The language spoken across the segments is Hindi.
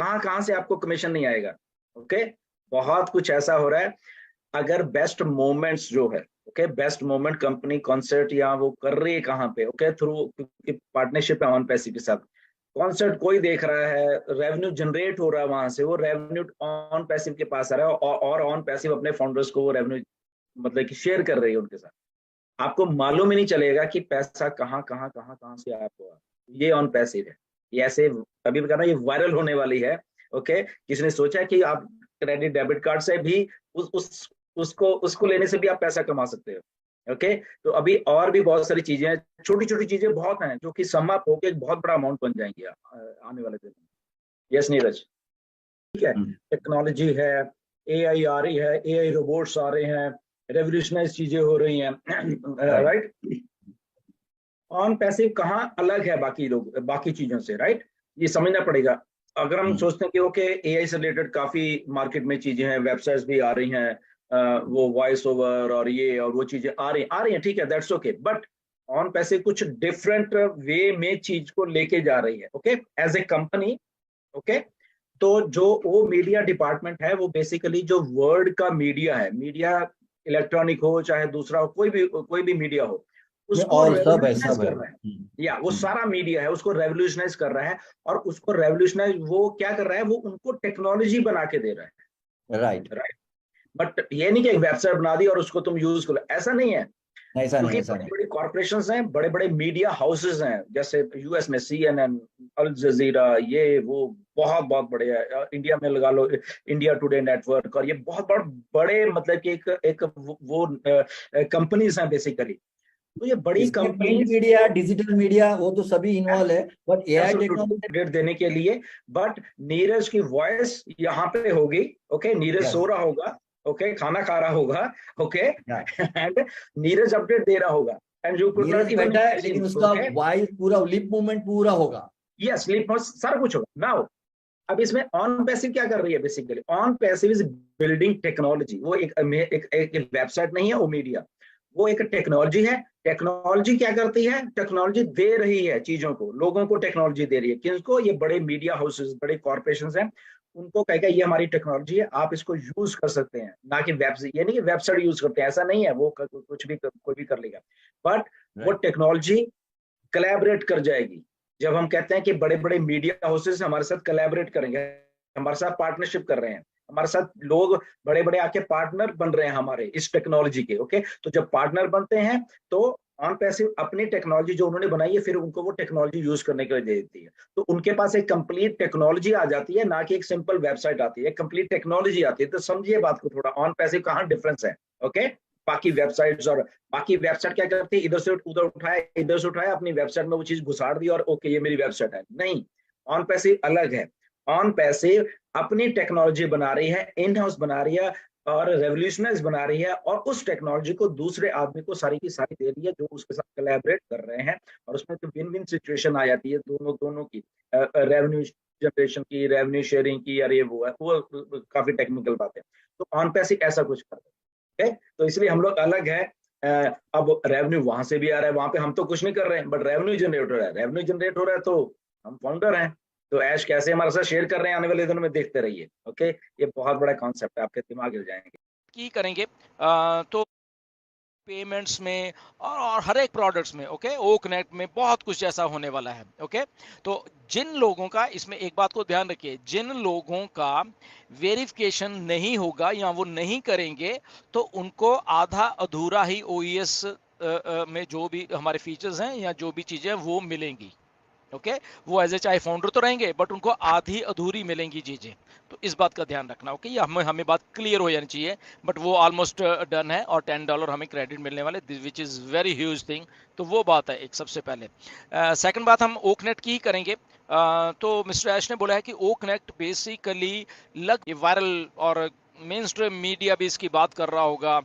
कहाँ कहाँ से आपको कमीशन नहीं आएगा। ओके, बहुत कुछ ऐसा हो रहा है। अगर बेस्ट मोमेंट्स जो है, okay, best moment company concert या वो कर रही है कहाँ पे, ओके, थ्रू पार्टनरशिप है ऑन पैसिव के साथ। कॉन्सर्ट कोई देख रहा है, रेवेन्यू जनरेट हो रहा है वहां से, वो रेवेन्यू ऑन पैसिव के पास आ रहा है, और ऑन पैसिव अपने फाउंडर्स को वो रेवेन्यू मतलब कि शेयर कर रही है उनके साथ। आपको मालूम ही नहीं चलेगा कि पैसा कहाँ से आपको, ये ऑन पैसिव है। ये ऐसे अभी भी कहना, ये वायरल होने वाली है। ओके, किसी ने सोचा कि आप क्रेडिट डेबिट कार्ड से भी उसको उसको लेने से भी आप पैसा कमा सकते हो। ओके, तो अभी और भी बहुत सारी चीजें हैं, छोटी छोटी चीजें बहुत हैं जो कि सम अप होकर एक बहुत बड़ा अमाउंट बन जाएंगे आने वाले दिन में। यस नीरज, ठीक है। टेक्नोलॉजी है, एआई आ रही है, एआई रोबोट्स आ रहे हैं, रेवोल्यूशनरी चीजें हो रही हैं, राइट। ऑन पैसिव कहाँ अलग है बाकी चीजों से, राइट, ये समझना पड़ेगा। अगर हम सोचते हैं कि ओके एआई से रिलेटेड काफी मार्केट में चीजें हैं, वेबसाइट्स भी आ रही हैं, वो वॉइस ओवर और ये और वो चीजें आ रही हैं, ठीक है, that's okay, but on passive कुछ डिफरेंट वे में चीज को लेके जा रही है। Okay, as a company, okay, तो जो वो मीडिया डिपार्टमेंट है वो बेसिकली जो वर्ड का मीडिया है, मीडिया इलेक्ट्रॉनिक हो चाहे दूसरा हो, कोई भी मीडिया हो, उसको रेवोल्यूशनाइज कर रहा है, या वो सारा मीडिया है उसको रेवोल्यूशनाइज कर रहा है। और उसको रेवोल्यूशनाइज वो क्या कर रहा है, वो उनको टेक्नोलॉजी बना के दे रहा है। राइट, बट ये नहीं कि एक वेबसाइट बना दी और उसको तुम यूज करो, ऐसा नहीं है। क्योंकि बड़ी बड़ी कॉर्पोरेशंस हैं, बड़े बड़े मीडिया हाउसेस हैं, जैसे यूएस में सीएनएन, अल जजीरा, ये वो बहुत बहुत बड़े हैं। इंडिया में लगा लो इंडिया टुडे नेटवर्क, और ये बहुत बड़े मतलब कि एक वो कंपनीज हैं बेसिकली। तो ये बड़ी कंपनी मीडिया, डिजिटल मीडिया, वो तो सभी इन्वॉल्व है, बट एआई टेक्नोलॉजी देने के लिए। बट नीरज की वॉइस यहाँ पे होगी, ओके, नीरज सो रहा होगा, ओके, खाना खा रहा होगा, ओके, एंड नीरज अपडेट दे रहा होगा, and you could not even, लेकिन उसका वॉइस पूरा लिप मूवमेंट पूरा होगा। यस, लिप सारा कुछ होगा। नाउ अब इसमें ऑन पैसिव क्या कर रही है, basically on passive is building technology. वो एक वेबसाइट नहीं है, वो मीडिया, वो एक टेक्नोलॉजी है। टेक्नोलॉजी क्या करती है, टेक्नोलॉजी दे रही है चीजों को, लोगों को टेक्नोलॉजी दे रही है। किसको, ये बड़े मीडिया हाउसेस, बड़े कॉर्पोरेशंस हैं, उनको कहेगा ये हमारी टेक्नोलॉजी है, आप इसको यूज कर सकते हैं। ना कि वेबसाइट, ये नहीं कि वेबसाइट यूज करते हैं, ऐसा नहीं है, वो कुछ भी कोई भी कर लेगा, बट वो टेक्नोलॉजी कोलैबोरेट कर जाएगी। जब हम कहते हैं कि बड़े बड़े मीडिया हाउसेस हमारे साथ कोलैबोरेट करेंगे, हमारे साथ पार्टनरशिप कर रहे हैं, हमारे साथ लोग बड़े बड़े आके पार्टनर बन रहे हैं हमारे इस टेक्नोलॉजी के, ओके, तो जब पार्टनर बनते हैं तो ऑन पैसिव अपनी टेक्नोलॉजी जो उन्होंने बनाई है, फिर उनको वो टेक्नोलॉजी यूज करने के लिए दे देती है। तो उनके पास एक कंप्लीट टेक्नोलॉजी आ जाती है, ना कि एक सिंपल वेबसाइट आती है, कंप्लीट टेक्नोलॉजी आती है। तो समझिए बात को थोड़ा, ऑन पैसिव कहाँ डिफरेंस है। ओके, बाकी वेबसाइट्स और बाकी वेबसाइट क्या करती है, इधर से उधर उठाया, इधर से उठाया, अपनी वेबसाइट में वो चीज घुसाड़ दी और ओके ये मेरी वेबसाइट है। नहीं, ऑन पैसिव अलग है। ऑन पैसिव अपनी टेक्नोलॉजी बना रही है, इन हाउस बना रही है और रेवोल्यूशनाइज बना रही है, और उस टेक्नोलॉजी को दूसरे आदमी को सारी की सारी दे रही है जो उसके साथ कोलैबोरेट कर रहे हैं। और उसमें तो विन विन सिचुएशन आ जाती है दोनों की, रेवेन्यू जनरेशन की, रेवेन्यू शेयरिंग की, और ये वो है, वो काफी टेक्निकल बात है। तो ऑन पैसिव ऐसा कुछ कर रहे हैं, तो इसलिए हम लोग अलग है। अब रेवेन्यू वहां से भी आ रहा है, वहां पे हम तो कुछ नहीं कर रहे हैं, बट रेवेन्यू जनरेट हो रहा है, रेवेन्यू जनरेट हो रहा है, तो हम फाउंडर हैं, तो ऐश कैसे हमारे साथ शेयर कर रहे हैं आने वाले दिनों में, देखते रहिए। ओके, ये बहुत बड़ा कॉन्सेप्ट है, आपके दिमाग हिल जाएंगे की करेंगे। तो पेमेंट्स में और हर एक प्रोडक्ट्स में, ओके, ओ कनेक्ट में बहुत कुछ ऐसा होने वाला है। ओके, तो जिन लोगों का, इसमें एक बात को ध्यान रखिए, जिन लोगों का वेरिफिकेशन नहीं होगा या वो नहीं करेंगे, तो उनको आधा अधूरा ही ओईएस में जो भी हमारे फीचर्स हैं या जो भी चीजें वो मिलेंगी। ओके, वो एज ए चाहे फाउंडर तो रहेंगे, बट उनको आधी अधूरी मिलेंगी चीजें। तो इस बात का ध्यान रखना। ओके, ये हमें बात क्लियर हो जानी चाहिए। बट वो ऑलमोस्ट डन है और $10 हमें क्रेडिट मिलने वाले, which is very huge thing. तो वो बात है एक सबसे पहले। सेकंड बात हम ओ कनेक्ट की करेंगे। तो मिस्टर ऐश ने बोला है कि ओ कनेक्ट बेसिकली वायरल और मेन स्ट्रीम मीडिया भी इसकी बात कर रहा होगा,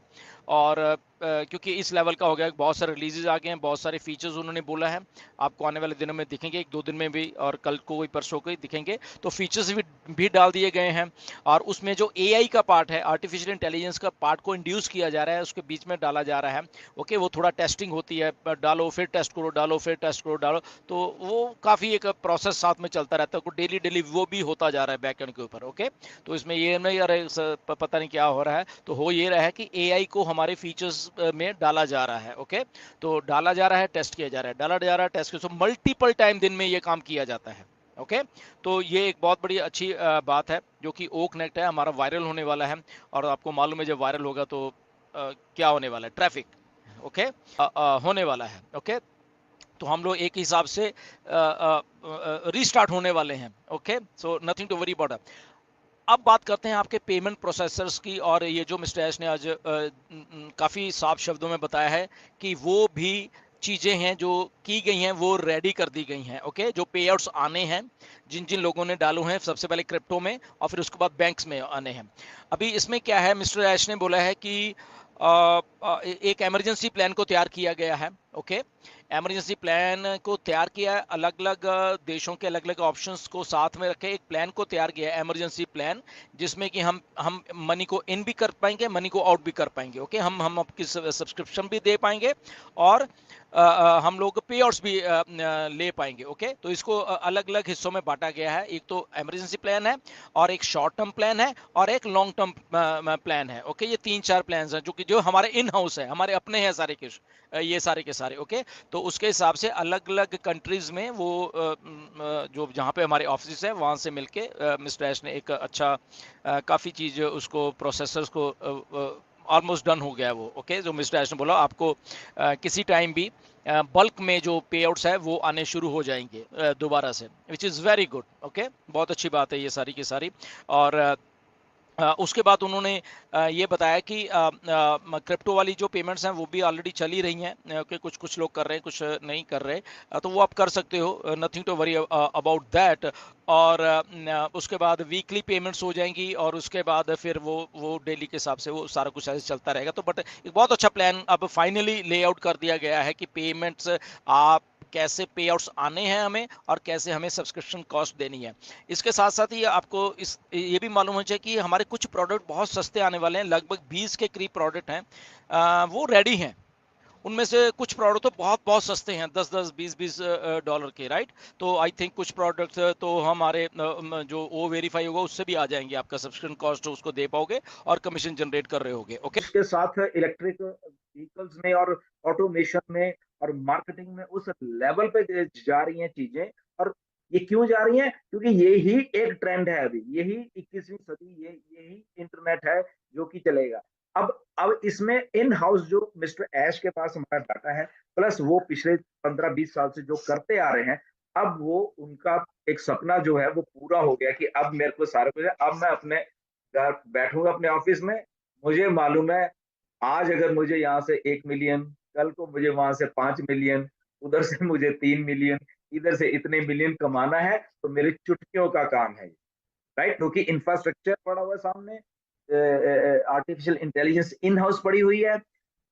और क्योंकि इस लेवल का हो गया, बहुत सारे रिलीजेज आ गए हैं, बहुत सारे फीचर्स उन्होंने बोला है, आपको आने वाले दिनों में दिखेंगे, 1-2 दिन में भी, और कल को भी परसों को ही दिखेंगे। तो फीचर्स भी डाल दिए गए हैं, और उसमें जो एआई का पार्ट है, आर्टिफिशियल इंटेलिजेंस का पार्ट को इंड्यूस किया जा रहा है, उसके बीच में डाला जा रहा है। ओके, वो थोड़ा टेस्टिंग होती है, डालो फिर टेस्ट करो, डालो फिर टेस्ट करो, डालो, तो वो काफ़ी एक प्रोसेस साथ में चलता रहता है, डेली डेली वो भी होता जा रहा है बैकएंड के ऊपर। ओके, तो इसमें ये नहीं, अरे पता नहीं क्या हो रहा है, तो हो ये रहा है कि एआई को हमारे फीचर्स में डाला जा रहा है। ओके, तो डाला जा रहा है, टेस्ट किया जा रहा है, डाला जा रहा है, टेस्ट किया, तो मल्टीपल टाइम दिन में ये काम किया जाता है। ओके, तो ये एक बहुत बड़ी अच्छी बात है, जो कि ओ कनेक्ट है हमारा वायरल होने वाला है, और आपको मालूम है जब वायरल होगा तो क्या होने वाला है, ट्रैफिक, ओके, होने वाला है। ओके, तो हम लोग एक हिसाब से रीस्टार्ट होने वाले हैं। Okay, so nothing to worry about. अब बात करते हैं आपके पेमेंट प्रोसेसर्स की, और ये जो मिस्टर एश ने आज काफ़ी साफ शब्दों में बताया है कि वो भी चीज़ें हैं जो की गई हैं, वो रेडी कर दी गई हैं। ओके, जो पे आउट्स आने हैं, जिन जिन लोगों ने डालो हैं, सबसे पहले क्रिप्टो में और फिर उसके बाद बैंक्स में आने हैं। अभी इसमें क्या है, मिस्टर एश ने बोला है कि एक इमरजेंसी प्लान को तैयार किया गया है। ओके, इमरजेंसी प्लान को तैयार किया है, अलग अलग देशों के अलग अलग ऑप्शंस को साथ में रखे एक प्लान को तैयार किया है, इमरजेंसी प्लान, जिसमें कि हम मनी को इन भी कर पाएंगे, मनी को आउट भी कर पाएंगे। ओके, हम आपकी सब्सक्रिप्शन भी दे पाएंगे, और हम लोग पे आउट्स भी ले पाएंगे। ओके, तो इसको अलग अलग हिस्सों में बांटा गया है, एक तो इमरजेंसी प्लान है, और एक शॉर्ट टर्म प्लान है, और एक लॉन्ग टर्म प्लान है। ओके, ये 3-4 प्लान हैं जो हमारे इन हाउस है, हमारे अपने हैं सारे के, ये सारे के सारे। ओके, तो उसके हिसाब से अलग अलग कंट्रीज में वो जो जहाँ पे हमारे ऑफिस है वहाँ से मिलके मिस्टर एश ने एक अच्छा काफ़ी चीज़ उसको प्रोसेसर्स को ऑलमोस्ट डन हो गया है वो। ओके, जो मिस्टर एश ने बोला, आपको किसी टाइम भी बल्क में जो पे आउट्स है वो आने शुरू हो जाएंगे दोबारा से, which is very good. Okay, बहुत अच्छी बात है ये सारी की सारी। और उसके बाद उन्होंने ये बताया कि क्रिप्टो वाली जो पेमेंट्स हैं वो भी ऑलरेडी चली रही हैं, कि कुछ कुछ लोग कर रहे हैं, कुछ नहीं कर रहे, तो वो आप कर सकते हो, nothing to worry about that. और उसके बाद वीकली पेमेंट्स हो जाएंगी, और उसके बाद फिर वो डेली के हिसाब से वो सारा कुछ ऐसे चलता रहेगा। तो बट एक बहुत अच्छा प्लान अब फाइनली लेआउट कर दिया गया है कि पेमेंट्स आप कैसे पे आउट्स आने हैं हमें, और कैसे हमें सब्सक्रिप्शन कॉस्ट देनी है। इसके साथ साथ ही आपको ये भी मालूम हो जाए कि हमारे कुछ प्रोडक्ट बहुत सस्ते आने वाले हैं, लगभग 20 के करीब प्रोडक्ट हैं, वो रेडी हैं। उनमें से कुछ प्रोडक्ट तो बहुत बहुत सस्ते हैं, 10-10 20-20 डॉलर के, राइट। तो आई थिंक कुछ प्रोडक्ट्स तो हमारे जो ओ वेरीफाई होगा उससे भी आ जाएंगे, आपका सब्सक्रिप्शन कॉस्ट उसको दे पाओगे, और कमीशन जनरेट कर रहे होगे। ओके, इसके साथ इलेक्ट्रिक व्हीकल्स में और ऑटोमेशन में और मार्केटिंग में उस लेवल पे जा रही हैं चीजें। और ये क्यों जा रही हैं? क्योंकि यही एक ट्रेंड है, अभी यही 21वीं सदी, यही इंटरनेट है जो कि चलेगा। अब इसमें इन हाउस जो मिस्टर ऐश के पास हमारा डाटा है, प्लस वो पिछले 15-20 साल से जो करते आ रहे हैं, अब वो उनका एक सपना जो है वो पूरा हो गया कि अब मेरे को सारा कुछ है, अब मैं अपने घर बैठूंगा अपने ऑफिस में। मुझे मालूम है आज अगर मुझे यहाँ से 1 मिलियन, कल को मुझे वहां से 5 मिलियन, उधर से मुझे 3 मिलियन, इधर से इतने मिलियन कमाना है, तो मेरी चुटकियों का काम है, राइट। क्योंकि इंफ्रास्ट्रक्चर पड़ा हुआ है सामने, आर्टिफिशियल इंटेलिजेंस इन हाउस पड़ी हुई है,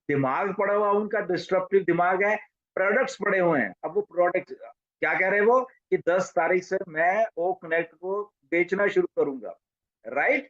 दिमाग पड़ा हुआ उनका डिस्ट्रप्टिव दिमाग है, प्रोडक्ट्स पड़े हुए हैं। अब वो प्रोडक्ट क्या कह रहे हैं वो कि 10 तारीख से मैं ओ कनेक्ट को बेचना शुरू करूंगा, राइट।